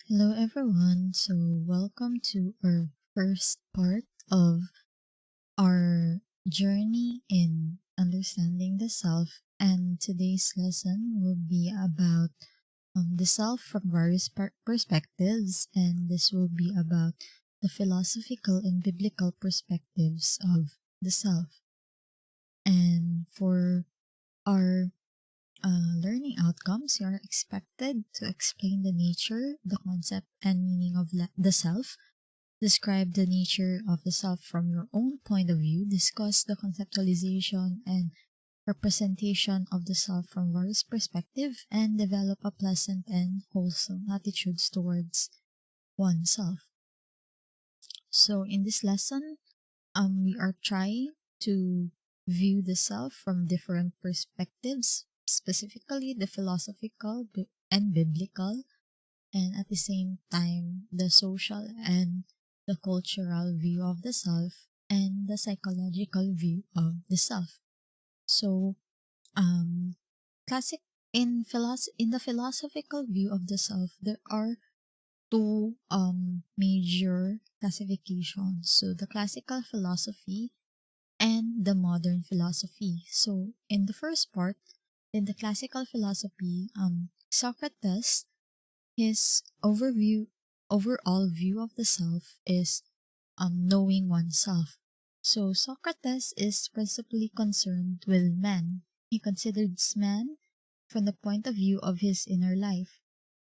Hello everyone. So welcome to our first part of our journey in understanding the self, and today's lesson will be about the self from various perspectives, and this will be about the philosophical and biblical perspectives of the self. And for our learning outcomes, you are expected to explain the nature, the concept, and meaning of the self. Describe the nature of the self from your own point of view. Discuss the conceptualization and representation of the self from various perspectives, and develop a pleasant and wholesome attitudes towards oneself. So in this lesson, we are trying to view the self from different perspectives, specifically the philosophical and biblical, and at the same time the social and the cultural view of the self, and the psychological view of the self. So, um, classic in the philosophical view of the self, there are two major classifications. So the classical philosophy and the modern philosophy. So in the first part, in the classical philosophy, Socrates, his overall view of the self is knowing oneself. So Socrates is principally concerned with man. He considers man from the point of view of his inner life.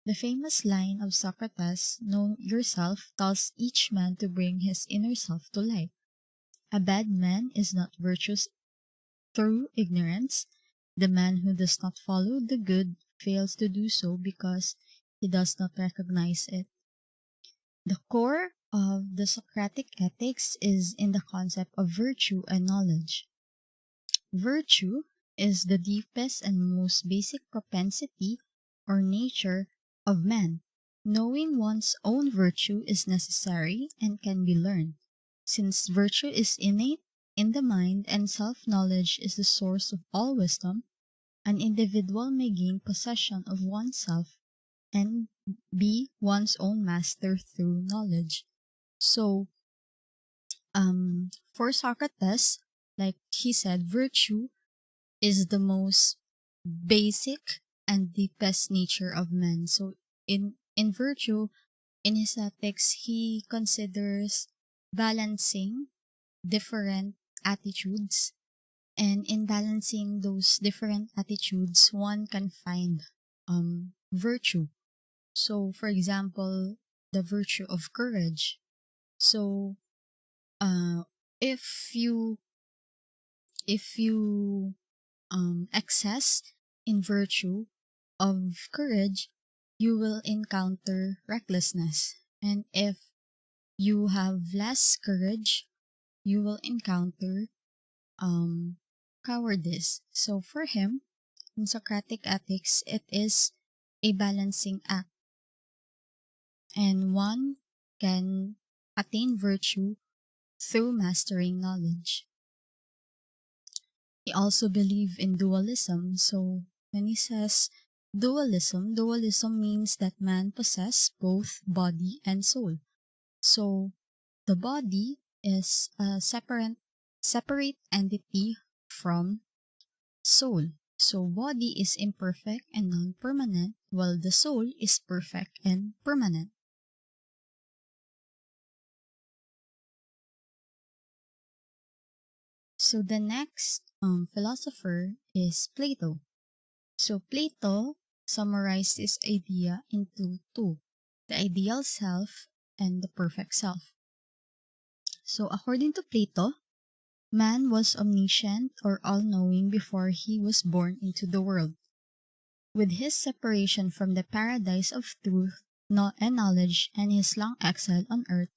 The famous line of Socrates, "Know yourself," tells each man to bring his inner self to light. A bad man is not virtuous through ignorance. The man who does not follow the good fails to do so because he does not recognize it. The core of the Socratic ethics is in the concept of virtue and knowledge. Virtue is the deepest and most basic propensity or nature of man. Knowing one's own virtue is necessary and can be learned. Since virtue is innate in the mind and self-knowledge is the source of all wisdom, an individual may gain possession of oneself and be one's own master through knowledge. So, for Socrates, like he said, virtue is the most basic and deepest nature of man. So, in virtue, in his ethics, he considers balancing different attitudes, and in balancing those different attitudes, one can find virtue. So, for example, the virtue of courage. So, uh, if you excess in virtue of courage, you will encounter recklessness, and if you have less courage, you will encounter um cowardice. So, for him, in Socratic ethics, it is a balancing act, and one can attain virtue through mastering knowledge. He also believed in dualism. So when he says dualism means that man possesses both body and soul. So the body is a separate entity from soul. So body is imperfect and non-permanent, while the soul is perfect and permanent. So the next philosopher is Plato. So Plato summarized this idea into two: the ideal self and the perfect self. So according to Plato, man was omniscient or all-knowing before he was born into the world. With his separation from the paradise of truth and knowledge and his long exile on earth,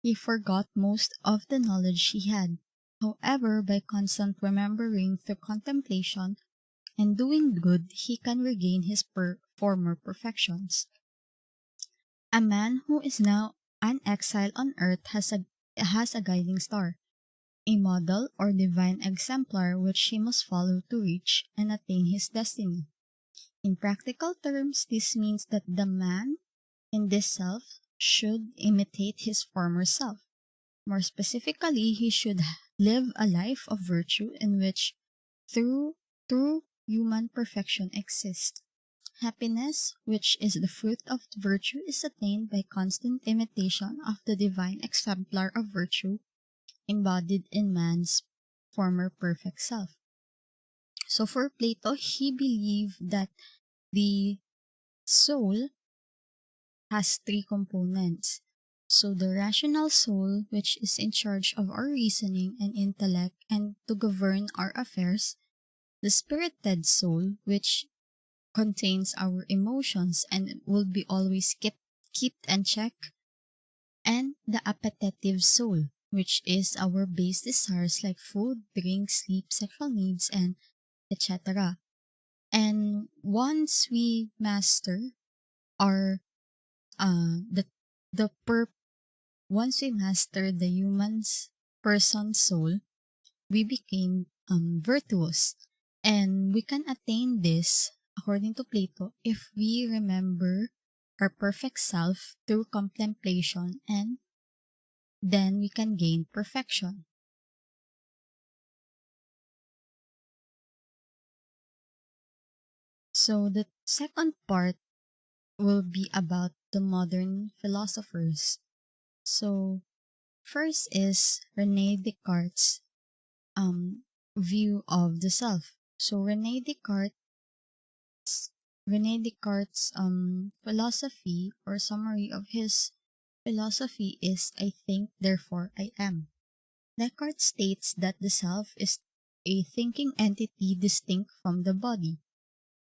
he forgot most of the knowledge he had. However, by constant remembering through contemplation and doing good, he can regain his former perfections. A man who is now an exile on earth has a guiding star, a model or divine exemplar which he must follow to reach and attain his destiny. In practical terms, this means that the man in this self should imitate his former self. More specifically, he should live a life of virtue in which true human perfection exists. Happiness, which is the fruit of virtue, is attained by constant imitation of the divine exemplar of virtue embodied in man's former perfect self. So for Plato, he believed that the soul has three components. So the rational soul, which is in charge of our reasoning and intellect and to govern our affairs, the spirited soul, which contains our emotions and will be always kept and checked, and the appetitive soul, which is our base desires like food, drink, sleep, sexual needs, and etc. And once we master our the the per once we master the human's person soul, we became virtuous, and we can attain this according to Plato if we remember our perfect self through contemplation, and then we can gain perfection. So the second part will be about the modern philosophers. So first is Rene Descartes' view of the self. So Rene Descartes' philosophy or summary of his philosophy is I think, therefore I am. Descartes states that the self is a thinking entity distinct from the body.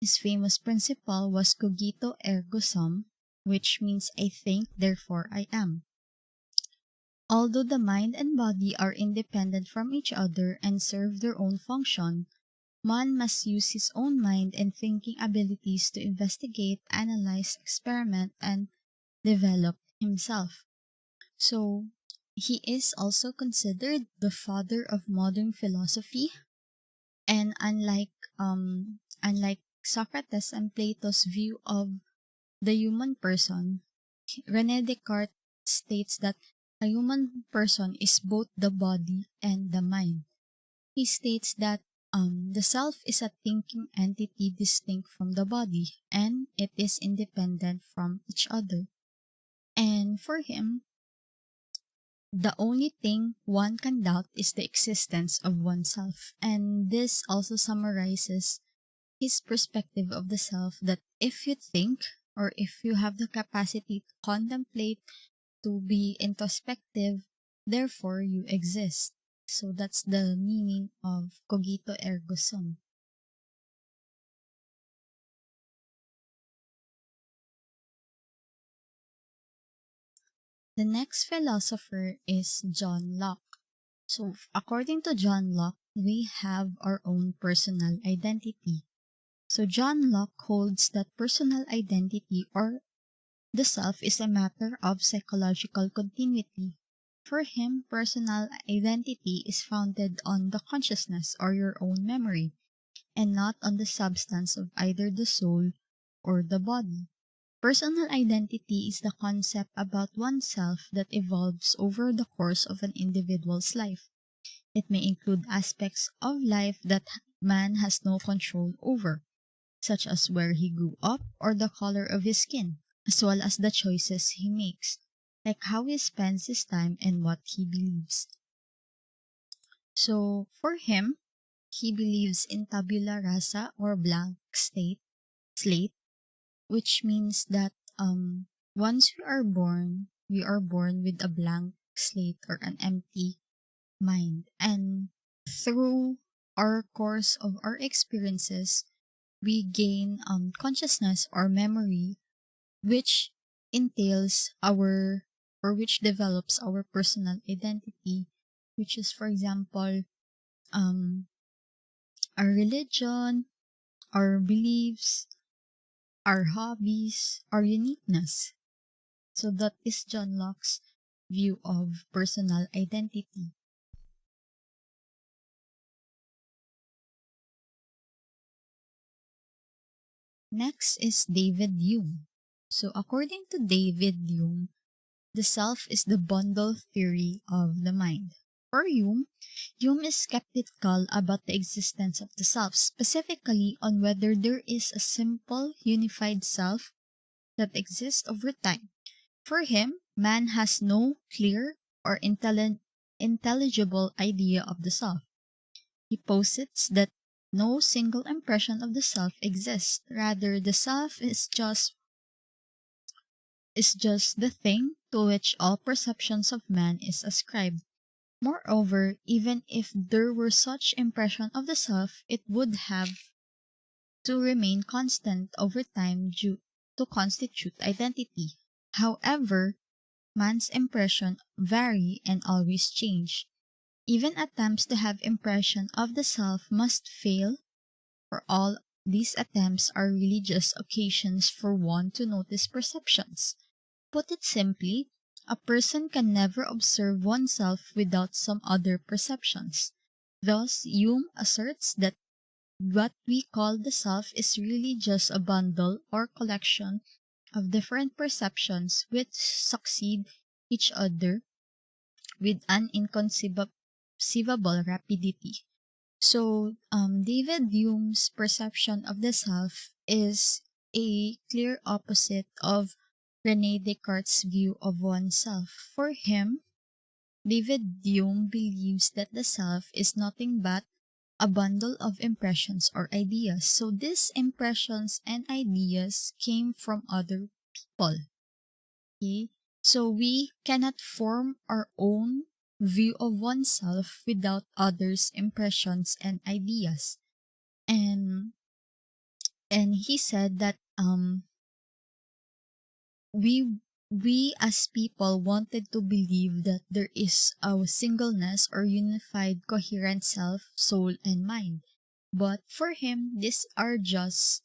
His famous principle was cogito ergo sum, which means I think, therefore I am. Although the mind and body are independent from each other and serve their own function, man must use his own mind and thinking abilities to investigate, analyze, experiment, and develop himself. So, he is also considered the father of modern philosophy, and unlike Socrates and Plato's view of the human person, Rene Descartes states that a human person is both the body and the mind. He states that the self is a thinking entity distinct from the body, and it is independent from each other. And for him, the only thing one can doubt is the existence of oneself. And this also summarizes his perspective of the self, that if you think or if you have the capacity to contemplate, to be introspective, therefore you exist. So that's the meaning of cogito ergo sum. The next philosopher is John Locke. So according to John Locke, we have our own personal identity. So John Locke holds that personal identity or the self is a matter of psychological continuity. For him, personal identity is founded on the consciousness or your own memory, and not on the substance of either the soul or the body. Personal identity is the concept about oneself that evolves over the course of an individual's life. It may include aspects of life that man has no control over, such as where he grew up or the color of his skin, as well as the choices he makes, like how he spends his time and what he believes. So, for him, he believes in tabula rasa or blank slate, which means that once we are born with a blank slate or an empty mind, and through our course of our experiences, we gain consciousness or memory, which entails our or which develops our personal identity, which is, for example, um, our religion, our beliefs, our hobbies, our uniqueness. So that is John Locke's view of personal identity. Next is David Hume. So, according to David Hume, the self is the bundle theory of the mind. For Hume, Hume is skeptical about the existence of the self, specifically on whether there is a simple, unified self that exists over time. For him, man has no clear or intelligible idea of the self. He posits that no single impression of the self exists. Rather, the self is just the thing to which all perceptions of man is ascribed. Moreover, even if there were such impression of the self, it would have to remain constant over time due to constitute identity. However, man's impression vary and always change. Even attempts to have impression of the self must fail, for all these attempts are really just occasions for one to notice perceptions. Put it simply, a person can never observe oneself without some other perceptions. Thus, Hume asserts that what we call the self is really just a bundle or collection of different perceptions which succeed each other with an inconceivable rapidity. So, David Hume's perception of the self is a clear opposite of Rene Descartes' view of oneself. For him, David Hume believes that the self is nothing but a bundle of impressions or ideas. So these impressions and ideas came from other people. Okay? So we cannot form our own view of oneself without others' impressions and ideas. And he said that we as people wanted to believe that there is a singleness or unified coherent self, soul, and mind. But for him, these are just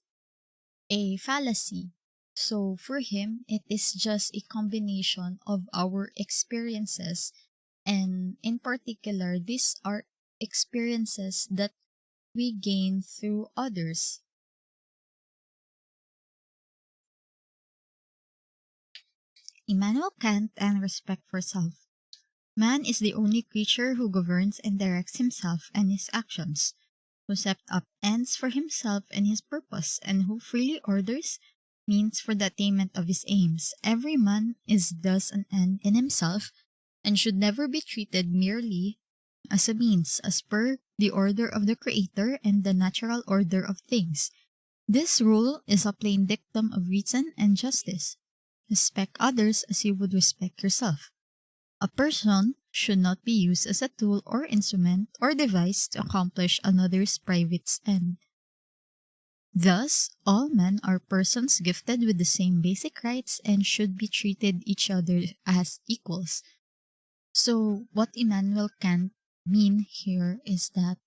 a fallacy. So for him, it is just a combination of our experiences, and in particular, these are experiences that we gain through others. Immanuel Kant and respect for self. Man is the only creature who governs and directs himself and his actions, who set up ends for himself and his purpose, and who freely orders means for the attainment of his aims. Every man is thus an end in himself, and should never be treated merely as a means, as per the order of the Creator and the natural order of things. This rule is a plain dictum of reason and justice. Respect others as you would respect yourself. A person should not be used as a tool or instrument or device to accomplish another's private end. Thus, all men are persons gifted with the same basic rights and should be treated each other as equals. So, what Immanuel Kant mean here is that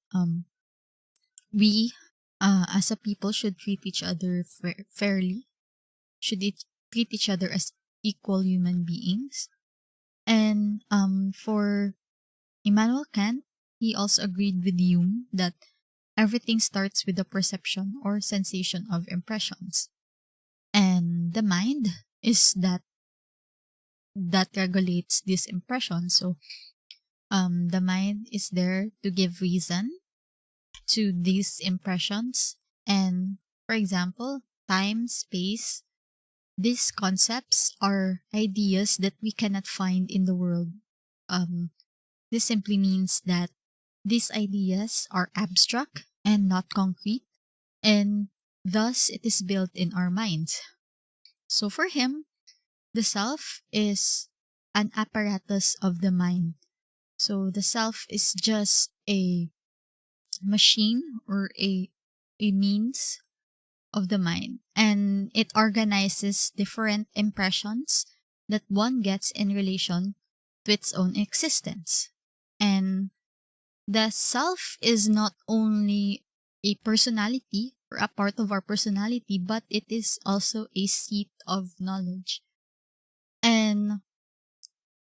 we, as a people, should treat each other fairly, should treat each other as equal human beings. And for Immanuel Kant, he also agreed with Hume that everything starts with the perception or sensation of impressions. And the mind is that regulates these impressions. So the mind is there to give reason to these impressions. And for example, time, space, these concepts are ideas that we cannot find in the world. This simply means that these ideas are abstract and not concrete, and thus it is built in our minds. So for him, the self is an apparatus of the mind. So the self is just a machine or a means of the mind, and it organizes different impressions that one gets in relation to its own existence. And the self is not only a personality or a part of our personality, but it is also a seat of knowledge. And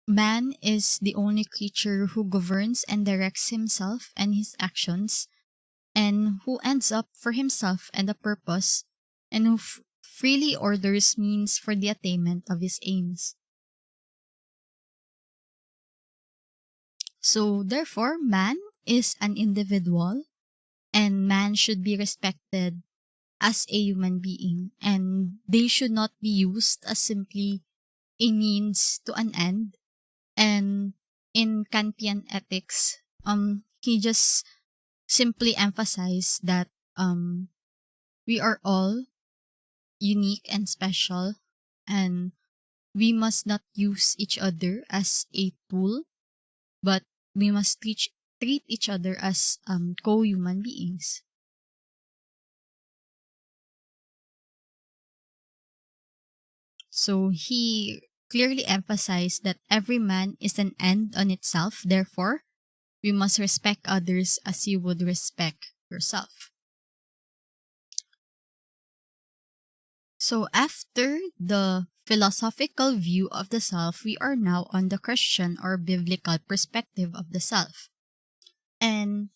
man is the only creature who governs and directs himself and his actions, and who ends up for himself and a purpose, and who freely orders means for the attainment of his aims. So, therefore, man is an individual and man should be respected as a human being, and they should not be used as simply a means to an end. And in Kantian ethics, he just simply emphasized that we are all unique and special, and we must not use each other as a tool, but we must treat each other as co-human beings. So he clearly emphasized that every man is an end on itself, therefore, we must respect others as you would respect yourself. So after the philosophical view of the self, we are now on the Christian or biblical perspective of the self. And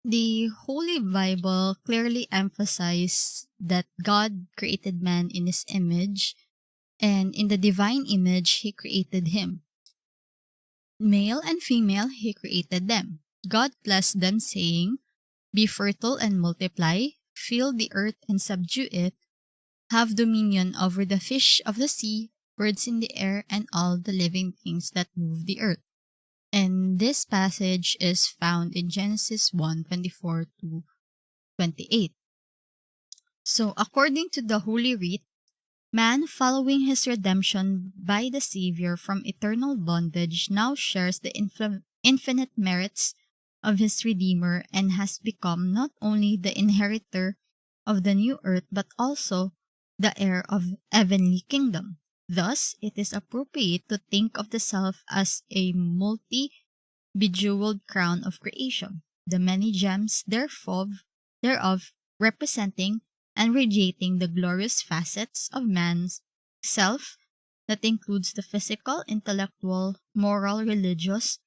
the Holy Bible clearly emphasizes that God created man in his image, and in the divine image, he created him. Male and female, he created them. God blessed them, saying, "Be fertile and multiply, fill the earth and subdue it, have dominion over the fish of the sea, birds in the air, and all the living things that move the earth." And this passage is found in Genesis 1:24 to 28. So, according to the Holy Writ, man, following his redemption by the Savior from eternal bondage, now shares the infinite merits of his Redeemer and has become not only the inheritor of the new earth but also the heir of heavenly kingdom. Thus, it is appropriate to think of the self as a multi-bejeweled crown of creation, the many gems thereof representing and radiating the glorious facets of man's self that includes the physical, intellectual, moral, religious,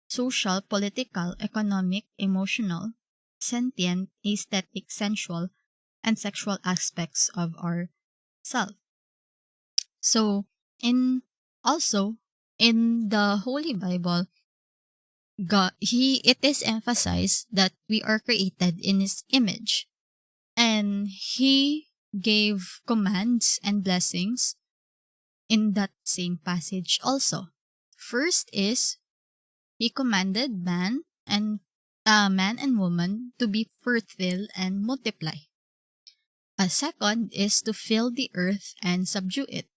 social, political, economic, emotional, sentient, aesthetic, sensual, and sexual aspects of our self. So, in also in the Holy Bible, it is emphasized that we are created in his image, and he gave commands and blessings in that same passage also. First is he commanded man and woman to be fertile and multiply. A second is to fill the earth and subdue it.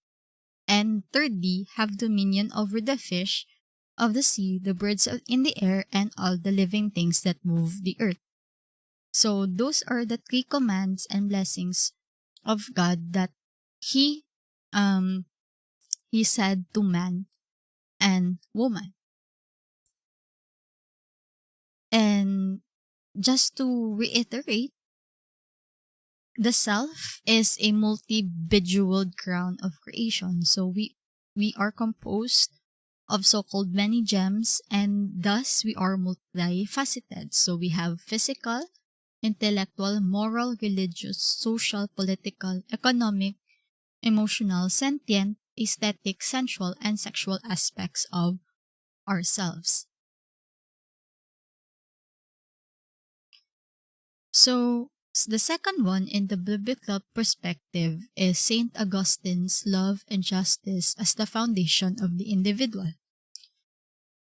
And thirdly, have dominion over the fish of the sea, the birds in the air, and all the living things that move the earth. So those are the three commands and blessings of God that he he said to man and woman. And just to reiterate, the self is a multi-bejeweled crown of creation. So we are composed of so-called many gems, and thus we are multifaceted. So we have physical, intellectual, moral, religious, social, political, economic, emotional, sentient, aesthetic, sensual, and sexual aspects of ourselves. So, the second one in the biblical perspective is St. Augustine's love and justice as the foundation of the individual.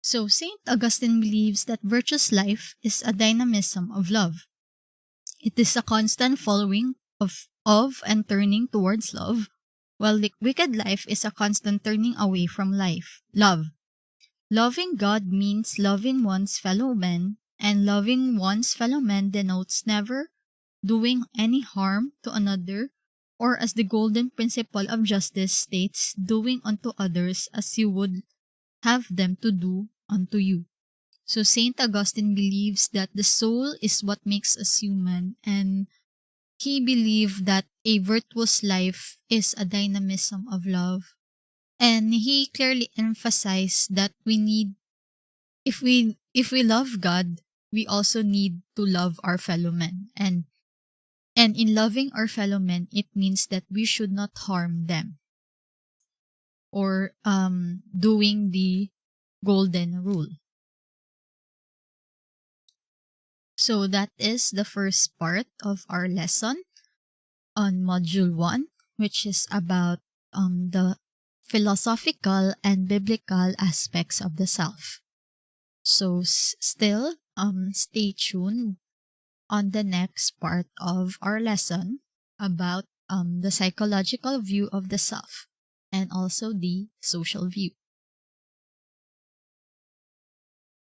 So, St. Augustine believes that virtuous life is a dynamism of love. It is a constant following of and turning towards love, while the wicked life is a constant turning away from love. Loving God means loving one's fellow men, and loving one's fellow men denotes never doing any harm to another, or as the golden principle of justice states, doing unto others as you would have them to do unto you. So Saint Augustine believes that the soul is what makes us human, and he believed that a virtuous life is a dynamism of love. And he clearly emphasized that we need, if we love God, we also need to love our fellow men. And And in loving our fellow men, it means that we should not harm them, or doing the golden rule. So that is the first part of our lesson on Module 1, which is about the philosophical and biblical aspects of the self. So still stay tuned on the next part of our lesson about the psychological view of the self and also the social view.